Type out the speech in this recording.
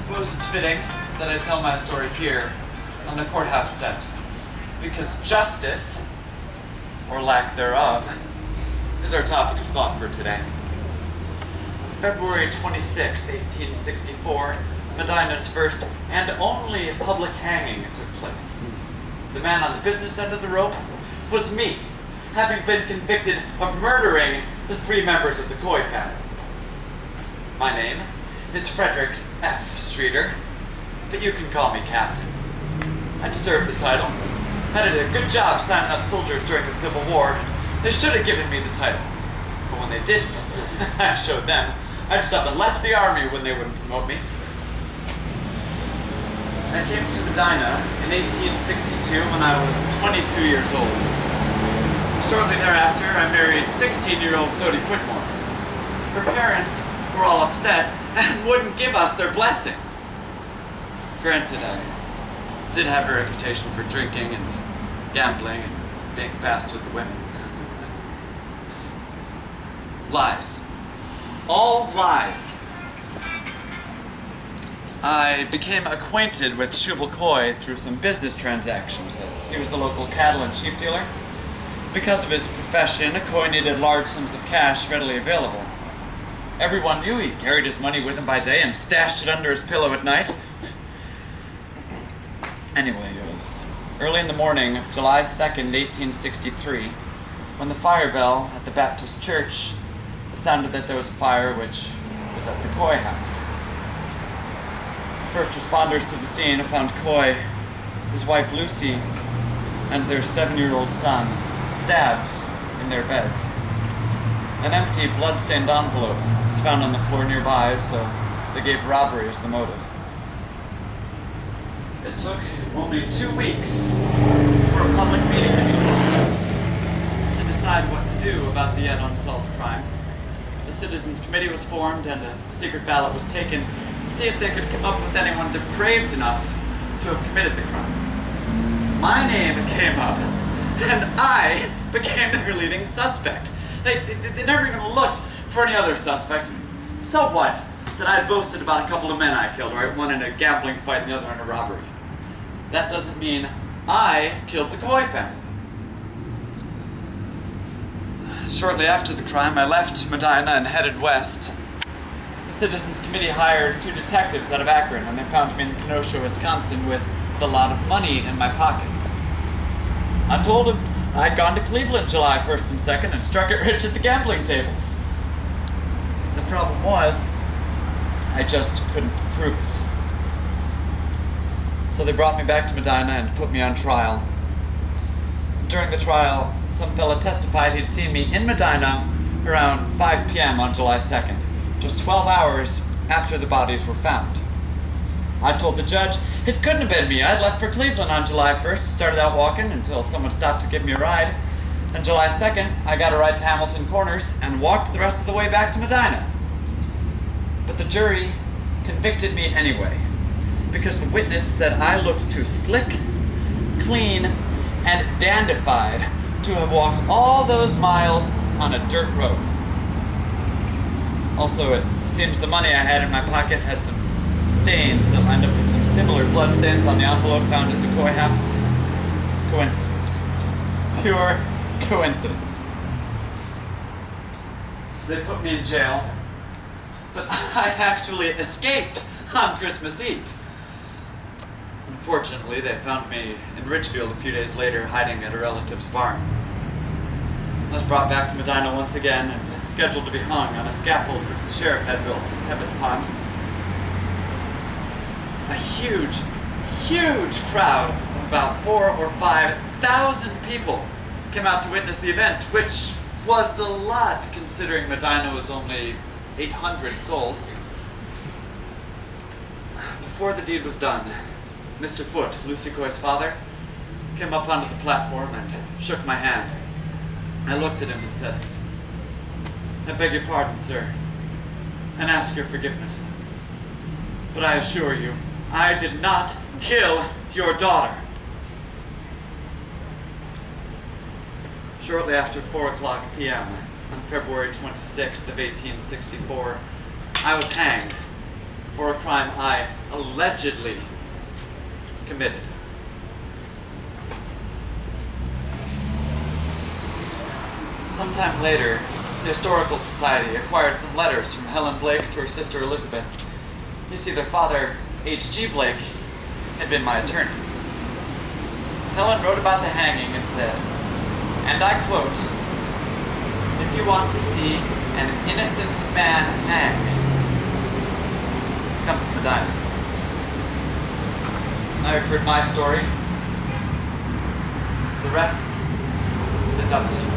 suppose it's fitting that I tell my story here on the courthouse steps, because justice, or lack thereof, is our topic of thought for today. February 26, 1864, Medina's first and only public hanging took place. The man on the business end of the rope was me, having been convicted of murdering the 3 members of the Coy family. My name is Frederick F. Streeter, but you can call me Captain. I deserve the title. I did a good job signing up soldiers during the Civil War. They should have given me the title. But when they didn't, I showed them. I just up and left the army when they wouldn't promote me. I came to Medina in 1862 when I was 22 years old. Shortly thereafter, I married 16-year-old Dodie Whitmore. Her parents were all upset and wouldn't give us their blessing. Granted, I did have a reputation for drinking and gambling and being fast with the women. Lies. All lies. I became acquainted with Shubal Coy through some business transactions, as he was the local cattle and sheep dealer. Because of his profession, Coy needed large sums of cash readily available. Everyone knew he carried his money with him by day and stashed it under his pillow at night. Anyway, it was early in the morning of July 2nd, 1863, when the fire bell at the Baptist church sounded that there was a fire which was at the Coy house. First responders to the scene found Coy, his wife Lucy, and their 7-year-old son stabbed in their beds. An empty, blood-stained envelope was found on the floor nearby, so they gave robbery as the motive. It took only 2 weeks for a public meeting to be called to decide what to do about the yet unsolved crime. A citizens' committee was formed and a secret ballot was taken to see if they could come up with anyone depraved enough to have committed the crime. My name came up, and I became their leading suspect. They never even looked for any other suspects. So what? That I boasted about a couple of men I killed, right? One in a gambling fight and the other in a robbery. That doesn't mean I killed the Coy family. Shortly after the crime, I left Medina and headed west. The Citizens Committee hired 2 detectives out of Akron, and they found me in Kenosha, Wisconsin with a lot of money in my pockets. I told them I'd gone to Cleveland July 1st and 2nd and struck it rich at the gambling tables. The problem was, I just couldn't prove it. So they brought me back to Medina and put me on trial. During the trial, some fella testified he'd seen me in Medina around 5 p.m. on July 2nd, just 12 hours after the bodies were found. I told the judge it couldn't have been me. I'd left for Cleveland on July 1st, started out walking until someone stopped to give me a ride. On July 2nd, I got a ride to Hamilton Corners and walked the rest of the way back to Medina. But the jury convicted me anyway, because the witness said I looked too slick, clean, and dandified to have walked all those miles on a dirt road. Also, it seems the money I had in my pocket had some stains that lined up with some similar blood stains on the envelope found at the Coy house. Coincidence. Pure coincidence. So they put me in jail, but I actually escaped on Christmas Eve. Unfortunately, they found me in Richfield a few days later, hiding at a relative's barn. I was brought back to Medina once again and scheduled to be hung on a scaffold which the sheriff had built in Tebbit's Pond. A huge, huge crowd of about 4,000 or 5,000 people came out to witness the event, which was a lot considering Medina was only 800 souls. Before the deed was done, Mr. Foote, Lucy Coy's father, came up onto the platform and shook my hand. I looked at him and said, "I beg your pardon, sir, and ask your forgiveness. But I assure you, I did not kill your daughter." Shortly after 4:00 p.m. on February 26th of 1864, I was hanged for a crime I allegedly committed. Sometime later, the Historical Society acquired some letters from Helen Blake to her sister Elizabeth. You see, their father, H.G. Blake, had been my attorney. Helen wrote about the hanging and said, and I quote, "If you want to see an innocent man hang, come to Medina." I've heard my story. The rest is up to you.